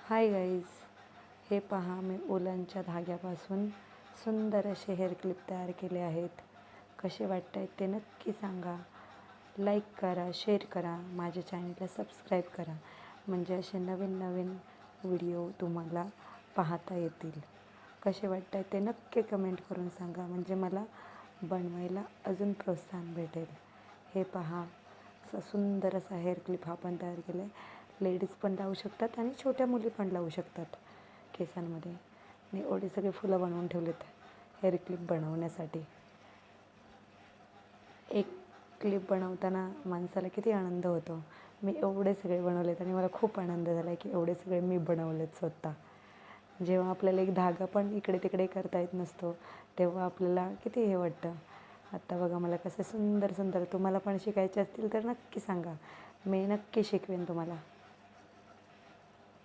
Hi guys, हे पहा मी उलनच्या धाग्यापासून सुंदर असे हेअर क्लिप तयार केले आहेत. कसे वाटत आहेत ते नक्की सांगा. लाईक करा, शेअर करा, माझ्या चॅनलला सबस्क्राईब करा, म्हणजे असे नवीन नवीन व्हिडिओ तुम्हाला पाहता येतील. कसे वाटत आहेत ते नक्की कमेंट करून सांगा, म्हणजे मला बनवायला अजून प्रोत्साहन भेटेल. हे पहा, असा सुंदर असा हेअर क्लिप हा पण तयार केला आहे. लेडीज पण लावू शकतात आणि छोट्या मुली पण लावू शकतात केसांमध्ये. आणि एवढे सगळे फुलं बनवून ठेवलेत हेअर क्लिप बनवण्यासाठी. एक क्लिप बनवताना माणसाला किती आनंद होतो. मी एवढे सगळे बनवलेत आणि मला खूप आनंद झाला की एवढे सगळे मी बनवलेत स्वतः. जेव्हा आपल्याला एक धागा पण इकडे तिकडे करता येत नसतो तेव्हा आपल्याला किती हे वाटतं. आत्ता बघा मला कसं सुंदर सुंदर. तुम्हाला पण शिकायचे असतील तर नक्की सांगा, मी नक्की शिकवेन तुम्हाला.